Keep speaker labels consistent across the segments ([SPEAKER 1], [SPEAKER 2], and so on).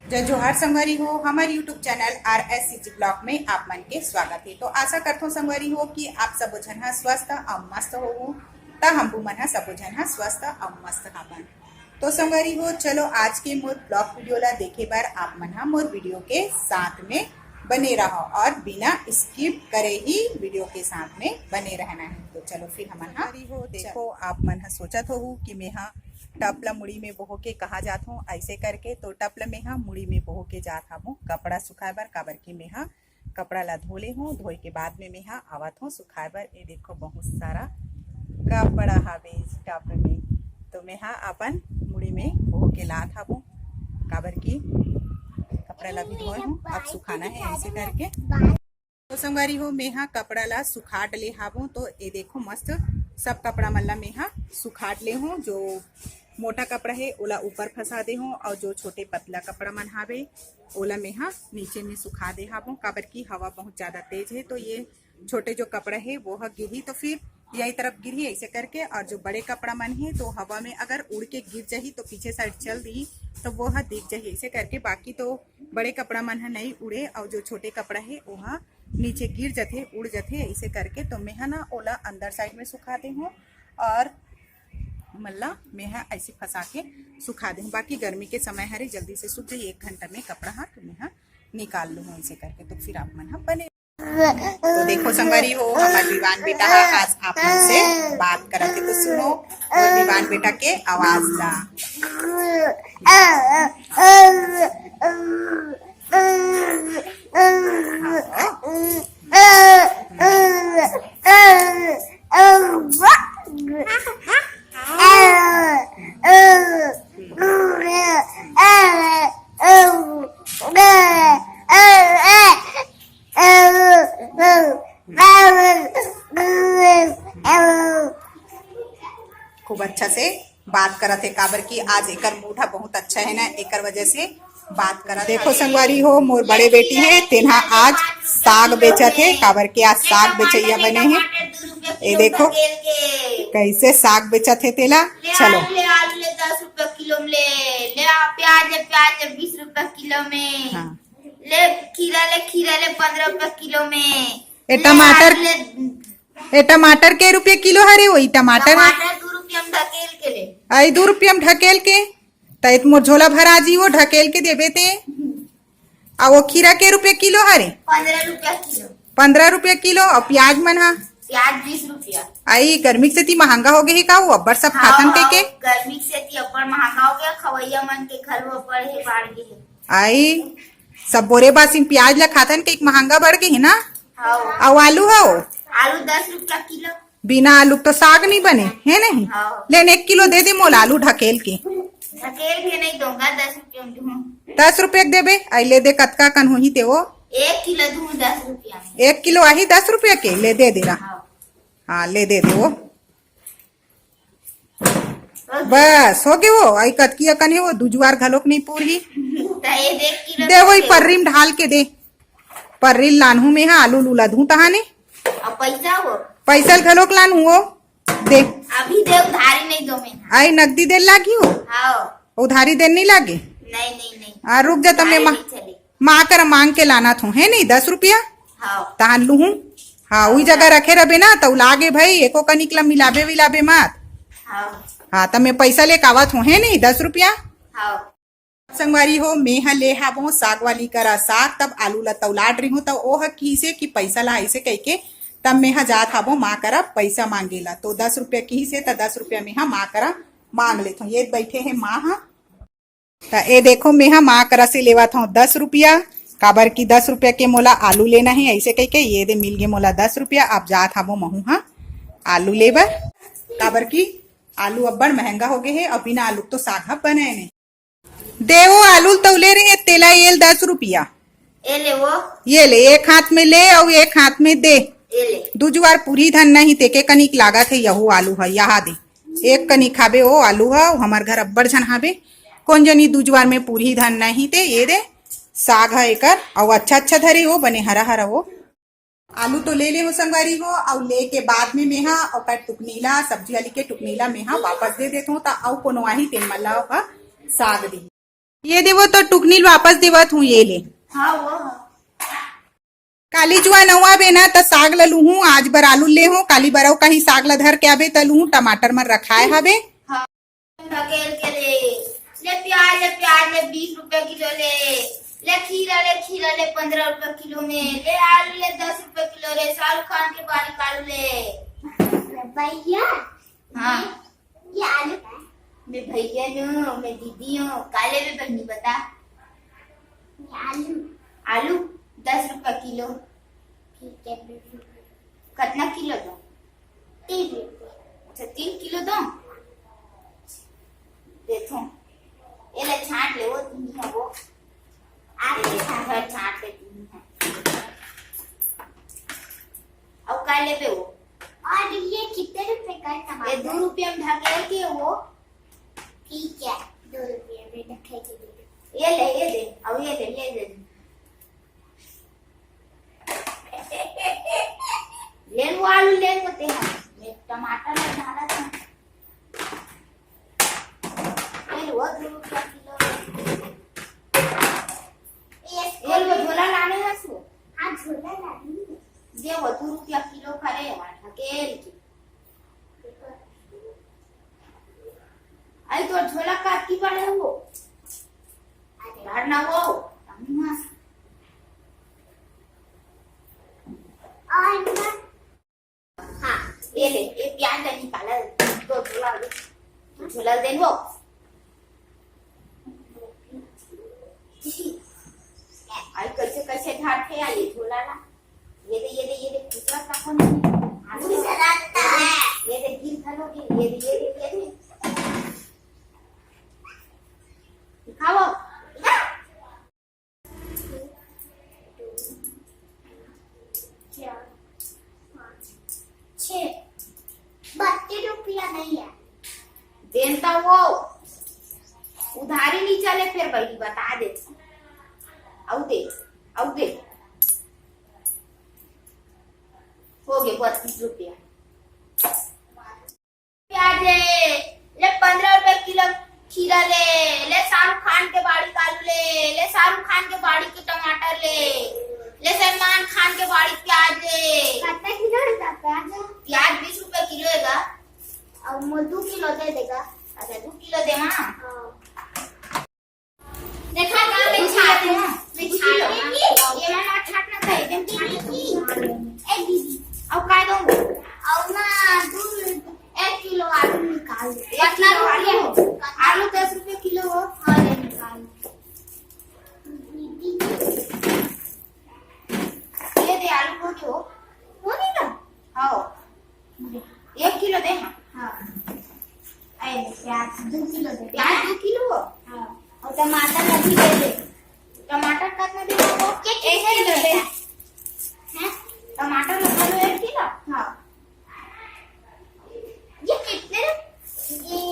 [SPEAKER 1] जय जोहार संगवारी हो हमारे यूट्यूब चैनल RSCG ब्लॉग में आप मन के स्वागत है। तो आशा करता हूँ संगवारी हो कि आप सब जन स्वस्थ और मस्त हो ता हम मन सब जन स्वस्थ और मस्त हावन। तो संगवारी हो चलो आज के मोर ब्लॉग वीडियो ला देखे बार आप मन मोर वीडियो के साथ में बने रहो और बिना स्किप करे ही वीडियो के साथ में बने रहना है। तो चलो फिर हम हो देखो आप मन सोचत हो कि मैं टपला मुड़ी में बोहो के कहा जात हूँ ऐसे करके। तो टपला में मुड़ी में बोहो के जात हूँ कपड़ा सुखाए बर काबर की मैं कपड़ा ला धोले हूँ। धोए के बाद में मैं आवत हूँ सुखाए बर। ये देखो बहुत सारा कपड़ा हवे टप में। तो मैं अपन मुड़ी में बोहो के लात हूँ काबर की कपड़ा ला भी धोए हूँ अब सुखाना है ऐसे करके। तो संगवारी हो मैं कपड़ा ला सुखाट ले हाबू। तो ये देखो मस्त सब कपड़ा मन ला मैं सुखाट ले हूँ। जो मोटा कपड़ा है ओला ऊपर फंसा दे हूँ और जो छोटे पतला कपड़ा मन हावे ओला मैं नीचे में सुखा दे हाबू काबर की हवा बहुत ज़्यादा तेज है। तो ये छोटे जो कपड़ा है वो गिरी तो फिर यही तरफ गिरी ऐसे करके। और जो बड़े कपड़ा मन है तो हवा में अगर उड़ के गिर जाही तो पीछे साइड चल दी तो वो दिख जाही ऐसे करके। बाकी तो बड़े कपड़ा मन नहीं उड़े और जो छोटे कपड़ा है वह नीचे गिर जाते उड़ जाते ऐसे करके। तो मैं ओला अंदर साइड में सुखा दे हूँ और मल्ला मैं ऐसे फंसा के सुखा दे हूँ। बाकी गर्मी के समय हरे जल्दी से सूख जाए 1 घंटा में कपड़ा तो मैं निकाल लूँ ऐसे करके। तो फिर आप मन बने। तो देखो संगवारी हो हमारे विवान बेटा आज आप मन से बात करते तो सुनो और विवान बेटा के आवाज ला। खूब अच्छा से बात करत है काबर की आज एकर मूड बहुत अच्छा है ना एकर वजह से बात करा। देखो संगवारी हो मोर बड़े बेटी है तेना आज साग बेचत है काबर के आज साग बेचैया बने हैं। ये देखो कैसे साग बेचत है तेला। चलो
[SPEAKER 2] आलू ले 10 रुपए किलो में ले प्याज ले 20 रुपए किलो में। हाँ। ले खीरा ले 15 रुपए किलो में।
[SPEAKER 1] ये टमाटर के रुपये किलो हरे वही टमाटर
[SPEAKER 2] 2 रुपया में ढकेल के ले
[SPEAKER 1] आई 2 रुपया में ढकेल के तो मोर झोला भरा जी वो ढकेल के देबे ते। आ वो खीरा के रुपये किलो हरे
[SPEAKER 2] 15 रुपया किलो
[SPEAKER 1] 15 रुपया किलो। और प्याज मन
[SPEAKER 2] प्याज 20 रुपया।
[SPEAKER 1] आई गर्मी से ती महंगा हो गई का वो अब्बर सब खातन के
[SPEAKER 2] गर्मी से ती अब्बर महंगा हो गया खवैया मन के घर वो पड़े है बाढ़ गए है।
[SPEAKER 1] आई सब बोरे बासी प्याज ला खातन के महंगा बढ़ गई है ना। और आलू हो
[SPEAKER 2] आलू 10 रुपया किलो।
[SPEAKER 1] बिना आलू तो साग नहीं बने है नहीं। लेन 1 किलो दे दे मोल आलू ढकेल के
[SPEAKER 2] नहीं दूंगा 10 रुपया
[SPEAKER 1] 10 रुपये देबे आई ले दे कतका कन हो ही ते वो
[SPEAKER 2] 1 किलो दूं 10 रुपया
[SPEAKER 1] 1 किलो आही 10 रुपया के ले दे रहा। हाँ ले दे वो बस हो गए वो आई कतकी कन है वो दुजुआर घलोक नहीं पूरी दे वही पर्री में ढाल के दे पर्री लानहू में आलू लूला धू तहाने
[SPEAKER 2] पैसा हो
[SPEAKER 1] पैसा घलोक लानू हो दे
[SPEAKER 2] अभी दे उधारी नहीं दो मैं
[SPEAKER 1] आई नकदी देन लागी हो।
[SPEAKER 2] हाँ
[SPEAKER 1] उधारी देन नहीं लागे
[SPEAKER 2] नहीं
[SPEAKER 1] रुक जा तब मैं माँ कर मांग के लाना थू है नहीं 10 रुपया तहान लू हूँ। हाँ वही जगह रखे रहे ना तो लागे भाई एको का निकला मिलाबे विलाबे मत। हाँ तब मैं पैसा लेके आवत हूँ है नहीं 10 रुपया। संगवारी हो मैं ले हाबो साग वाली करा साग तब आलू ला तौलाट रही हूँ तब ओह किसे की पैसा ला ऐसे कह के तब मैं जात हाबो माँ करा पैसा मांगेला। तो 10 रुपया की से 10 रुपया में माँ करा मांग लेता हूँ। ये बैठे है माँ तो ये देखो मैं माँ करा से लेवा था 10 रुपया काबर की 10 रुपया के मोला आलू लेना है ऐसे कह के। ये दे मिल गए मोला 10 रुपया। आप जात हाबो महू आलू लेबर काबर की आलू अब्बड़ महंगा हो गए है और बिना आलू तो साग बने नहीं। देवो आलू तो ले रही है तेला ये 10 रुपया ये ले एक हाथ में ले और एक हाथ में दे। दुजुआर पूरी धन नहीं तेके कनिक लागत है यहू आलू है यहाँ दे एक कनिक खाबे वो आलू है हमार घर अब्बड़ झन हाबे कौन जनी दुजुआर में पूरी धन नहीं ते। ये दे साग है एकर और अच्छा धरे हो बने हरा हरा वो आलू तो ले हो संगवारी हो और ले के बाद में मैं और टुकनीला सब्जी वाली के टुकनीला में वापस दे देता हूँ। तो कोनो आही तेन मल्ला साग दी ये देवो तो टुकनील वापस देवत हूँ ये ले।
[SPEAKER 2] हाँ वो हाँ।
[SPEAKER 1] काली जुआ नवा बेना त साग ल लूहू आज बर आलू ले हूँ काली बरऊ कहीं साग ल धर के आबे त लूहू टमाटर मन रखाए हवे।
[SPEAKER 2] ढकेल के ले प्याज ले 20 रुपए किलो ले खीरा ले 15 रुपए किलो में ले आलू ले 10 रुपए किलो ले शाहरुख खान के बारीक आलू ले। भैया हाँ ये आलू मैं भैया हूँ मैं दीदी हूँ काले में बहनी बता। आलू 10 रुपए किलो। ठीक है कितना किलो दो? 3 रुपए। अच्छा 3 किलो दो देखो ये ले छांट ले वो तुम है वो आगे छांट ले तुम है अब का ले वो। और ये कितने रुपए का टमाटर? ये 2 रुपए में ढकेल के वो। ठीक है 2 रुपए में ढकेल के दे। ये दे अब ये दे ले वो आलू ले होते हैं मैं टमाटर में डाला था ये वो 2 रुपए किलो। ये वो झोला लाने है सो। हाँ झोला लानी दे वो 2 रुपया किलो खरे ढकेल के आई तो झोला काट की पड़े वो ना वो हाँ ये ले ये प्याज निकाला तो झोला दे वो आई कैसे ढाटे आई झोला ला ये दे कुछ का कौन ये दे गिर खालोगे ये दे खाओ रुपया नहीं है देता वो उधारी नहीं चले फिर भाई बता दे आओ दे हो गए 32 रुपया। प्याज ले 15 रुपए किलो खीरा ले शाहरुख खान के बाड़ी का आलू ले शाहरुख खान के बाड़ी के टमाटर ले सलमान खान के बाड़ी प्याज ले। कितना किलो है प्याज? 20 रुपए किलो है और 2 किलो दे देगा। अच्छा 2 किलो दे मां देखा का मैं छाट ये ना छाटना था एकदम एक दीदी अब काय दूंगा और ना 1 किलो आलू निकाल दे। कितना रुपया आलू 10 रुपए किलो हो। हाँ ले निकाल ये दे आलू को दो वो नहीं ना। हाँ 1 किलो दे। हाँ प्याज 2 किलो दे। प्याज 2 किलो हो। हाँ और टमाटर अभी दे टमाटर कितना दे वो 1 किलो दे हैं टमाटर लगा लो 1 किलो। हाँ ये कितने ये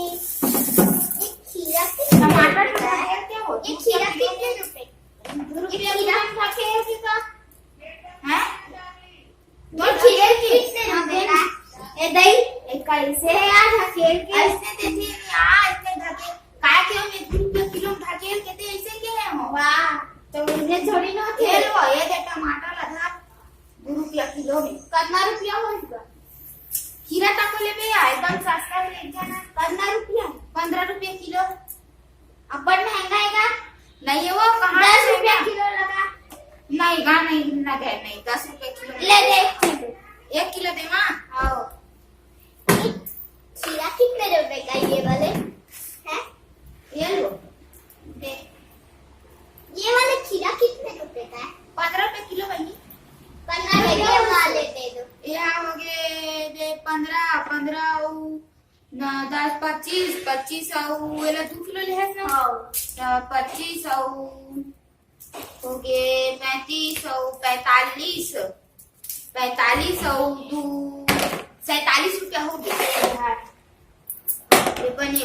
[SPEAKER 2] खीरा टमाटर क्या हो ये खीरा कितने रुपए? 2 रुपया खीरा का हैं तो खीरे कितने रुपए? ये दही एक कैसे है यार ढकेल के ऐसे देते यार इतने ढकेल काय के हम 1 रुपया किलो ढकेल के दे ऐसे के है हो। वाह तो मुझे थोड़ी ना खेल वो ये दे टमाटर लगा 2 रुपया किलो में कितना रुपया होगा? खीरा तक ले बे एकदम सस्ता ले जाना। कितना रुपया? 15 रुपया किलो। अब बड़ महंगा हैगा नहीं है वो कहां 10 रुपया किलो लगा नहीं गा नहीं लगे नहीं 10 रुपया किलो ले दे 1 किलो दे मां। आओ खीरा कितने रुपए का ये वाले हैं? ये लो दे ये वाले खीरा कितने रुपए का है? 15 रुपए किलो बनी। 15 रुपए वाले दे दो। ये हो गए दे 15 10 25 और ये 2 किलो ले है ना। हां 25 और हो गए 35 और 45 और 2 47 रुपया हो गया। ये बने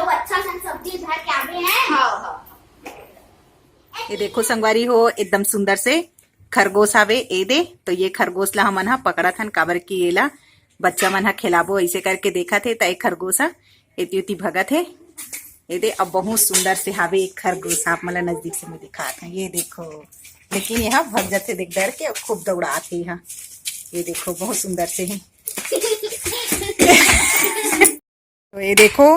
[SPEAKER 2] अच्छा सा सब्जी उधार के आवे हैं। हाँ
[SPEAKER 1] ये देखो संगवारी हो एकदम सुंदर से खरगोश आवे ए दे तो ये खरगोश ला हमन हा पकड़ा थन काबर की एला बच्चा मन हा खिलाबो ऐसे करके देखा थे त एक खरगोश हा एती भगत है ये दे अब बहुत सुंदर से हावे एक खरगोश आप मला नजदीक से मैं दिखाते हैं। ये देखो, लेकिन यहाँ भग जाते देख डर के खूब दौड़ाते यहाँ। ये देखो बहुत सुंदर से है। तो ये देखो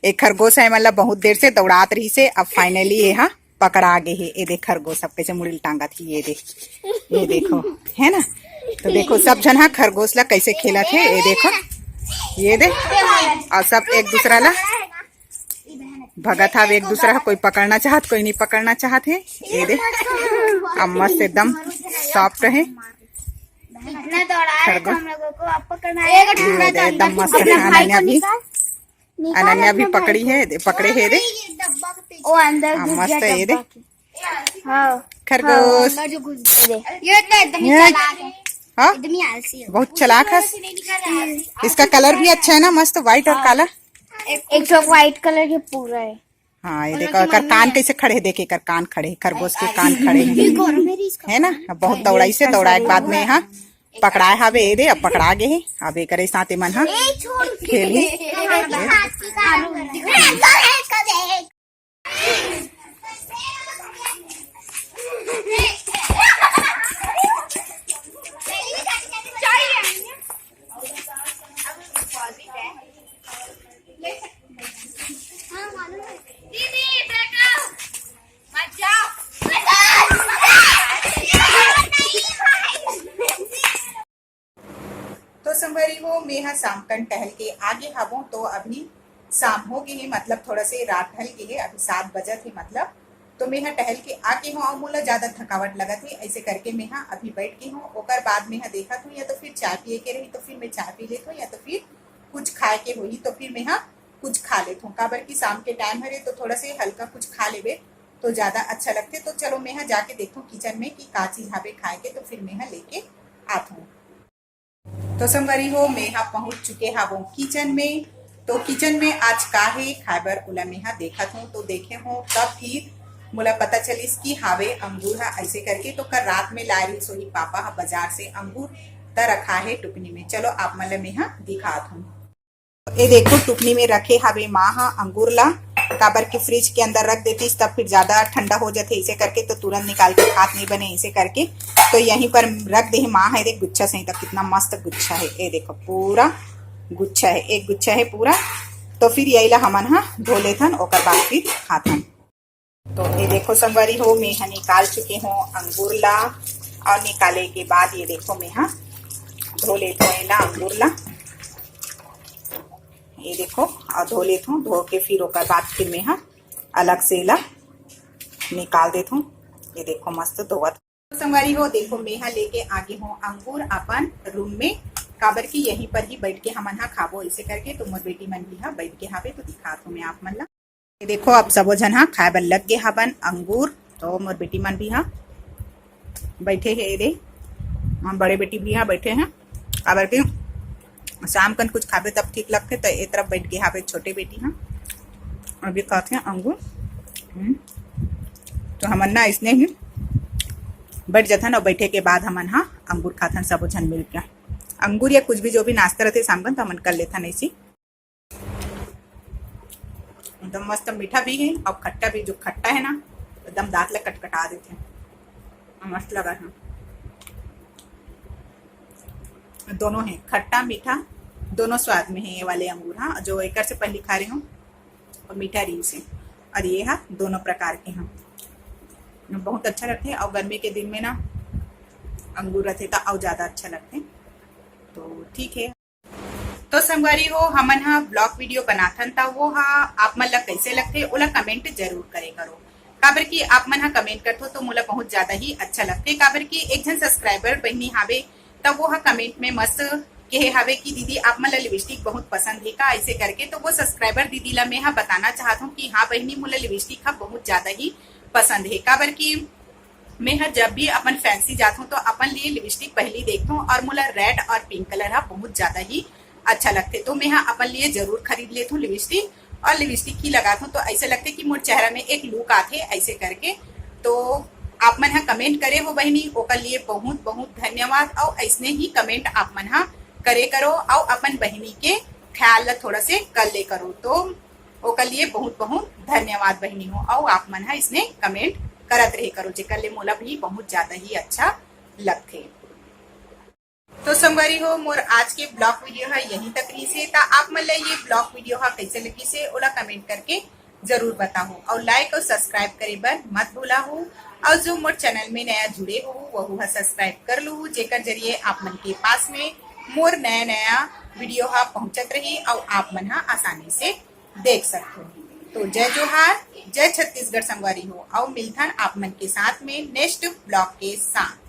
[SPEAKER 1] एक खरगोश है मतलब बहुत देर से दौड़ात रही से अब फाइनली यहाँ पकड़ा गए है। ये देख खरगोश अब कैसे मुड़ी टांगा थी। ये देखो है ना। तो देखो सब जन हाँ खरगोश ला कैसे खेला थे। ये देखो ये दे और सब एक दूसरा ला भगत था एक दूसरा कोई पकड़ना चाहत कोई नहीं पकड़ना चाहत है। ये दे अब मस्त एकदम सॉफ्ट है खरगोश एकदम मस्त है। अनन्या भी पकड़ी है पकड़े है दे मस्त है। ये दे खरगोश हाँ बहुत चलाक है। इसका कलर भी अच्छा है ना मस्त व्हाइट और काला।
[SPEAKER 2] एक तो व्हाइट कलर के पूरा है।
[SPEAKER 1] हाँ ये देखो कर कान कैसे खड़े देखे कर कान खड़े खरगोश के कान खड़े है ना। बहुत दौड़ाई से दौड़ाए के बाद में यहाँ पकड़ाए हवे। ये दे अब पकड़ा गए है। अब एक करे साथे मन हाँ खेली। तो संगवारी हो मैं यहाँ शामकन टहल के आगे हवो। तो अभी शाम हो गई है मतलब थोड़ा से रात ढल गई है। अभी 7 बजे थे मतलब। तो मैं यहाँ टहल के आगे हूँ और मोला ज्यादा थकावट लगा थी। ऐसे करके मैं यहाँ अभी बैठ गई हूँ। ओकर बाद में यहाँ देखा थी या तो फिर चाय पिए के रही तो फिर मैं चाय पी लेती हूँ या तो फिर कुछ खाए के हुई तो फिर मैं यहाँ कुछ खा लेती हूँ। काबर की शाम के टाइम है तो थोड़ा से हल्का कुछ खा लेवे तो ज्यादा अच्छा लगते। तो चलो मैं यहाँ जाके देखती हूँ किचन में कि का चीज हावे खाए के तो फिर मैं यहाँ लेके आती हूँ। तो संगवारी हो मैं यहाँ पहुंच चुके हवो किचन में। तो किचन में आज का है खाबर उला में यहाँ देखा हूँ तो देखे हूँ तब फिर मुला पता चलिस कि हावे अंगूर है ऐसे करके। तो कल रात में ला रही सोही पापा हा बाजार से अंगूर त रखा है टुकनी में। चलो आप मतलब मैं यहाँ दिखात हूँ। ये देखो टुकनी में रखे हावे माँ हा अंगूर ला काबर के फ्रिज के अंदर रख देती तब फिर ज्यादा ठंडा हो जाते इसे करके तो तुरंत निकाल के हाथ नहीं बने इसे करके। तो यहीं पर रख दे माँ है देख गुच्छा सही तक कितना मस्त गुच्छा है। ये देखो पूरा गुच्छा है एक गुच्छा है पूरा। तो फिर यही ला हमन हा धो लेथन ओकर बाद फिर खाथन। तो ये देखो संगवारी हो मैं यहाँ निकाल चुके हूँ अंगूर ला और निकाले के बाद ये देखो मैं यहाँ धो लेती हूँ ला अंगूर ला। ये देखो और धो लेती हूँ धो के फिर ओकर बाद फिर मैं यहाँ अलग से ला निकाल देती हूँ। ये देखो मस्त धोवत संगवारी हो देखो मैं यहाँ लेके आगे हूँ अंगूर अपन रूम में काबर की यहीं पर ही बैठ के हमन हा खाबो इसे करके। तो मोर बेटी मन भी यहाँ बैठ के हावे तो दिखात हूँ मैं आप मन ला। ये देखो अब सबो जन हाँ खाए बर लग गए हवन अंगूर। तो मोर बेटी मन भी यहाँ बैठे है। रे हम बड़े बेटी भी यहाँ बैठे हैं काबर के शाम कन कुछ खावे तब ठीक लगते। तो एक तरफ बैठ गए हावे छोटे बेटी हाँ अभी खाते हैं अंगूर। तो हमन ना इसने ही बैठ जाथन और बैठे के बाद हमन हाँ अंगूर खाथन सबो जन मिल के। अंगूर या कुछ भी जो भी नाश्ता रहते शाम कन तो हमन कर लेथन ऐसी। एकदम मस्त मीठा भी है और खट्टा भी। जो खट्टा है ना एकदम दांत ला कटकटा देते हैं मस्त लगा है। दोनों है खट्टा मीठा दोनों स्वाद में है ये वाले अंगूर। हाँ जो एक से पहले खा रही हूँ और मीठा रीस है और ये हाँ दोनों प्रकार के हैं बहुत अच्छा लगते हैं। और गर्मी के दिन में ना अंगूर रहते तो और ज्यादा अच्छा लगते। तो ठीक है। तो संगवारी हो हमन हा ब्लॉग वीडियो बनाथन था वो हा आप मन ला कैसे लगते ओला कमेंट जरूर करे करो। काबर की आप मन हा कमेंट करथो तो मोला बहुत ज्यादा ही अच्छा लगते। काबर की एक जन सब्सक्राइबर बहनी हावे तब वो हा कमेंट में मस्त कहे हावे कि दीदी आप मन ला लिपस्टिक बहुत पसंद है का ऐसे करके। तो वो सब्सक्राइबर दीदी ला मैं हाँ बताना चाहता हूँ कि हाँ बहनी मोला लिपस्टिक हा बहुत ज्यादा ही पसंद है। काबर की मैं हाँ जब भी अपन फैंसी जाता हूँ तो अपन लिए लिपस्टिक पहले देखता हूँ और मोला रेड और पिंक कलर हा बहुत ज्यादा ही अच्छा लगते। तो मैं हाँ अपन लिए जरूर खरीद लेती हूँ लिपस्टिक और लिपस्टिक ही लगाता हूँ तो ऐसे लगते कि मोर चेहरा में एक लुक आते ऐसे करके। तो आप मन हाँ कमेंट करे हो बहनी ओकर लिए बहुत बहुत धन्यवाद। और ऐसने ही कमेंट आप मन हाँ करे करो और अपन बहनी के ख्याल ला थोड़ा से कर ले करो। तो ओकर लिए बहुत बहुत धन्यवाद बहनी हो। और आप मन हा इसने कमेंट करत रहे करो, जेकर ले मोला भी बहुत ज्यादा ही अच्छा लगथे। तो संगवारी हो, मोर आज के ब्लॉग वीडियो है यही तक रही से। ता आप मन ला ये ब्लॉग वीडियो हा कैसे लगी से ओला कमेंट करके जरूर बताओ, और लाइक और सब्सक्राइब करे बर मत भूला हो। और जो मोर चैनल में नया जुड़े हो वह हा सब्सक्राइब कर लू, जेकर जरिए आप मन के पास में मोर नया नया वीडियो हा पहुंचत रही और आप मन हा आसानी से देख सकते हो। तो जय जोहार, जय छत्तीसगढ़ संगवारी हो, और मिलथन आप मन के साथ में नेक्स्ट ब्लॉग के साथ।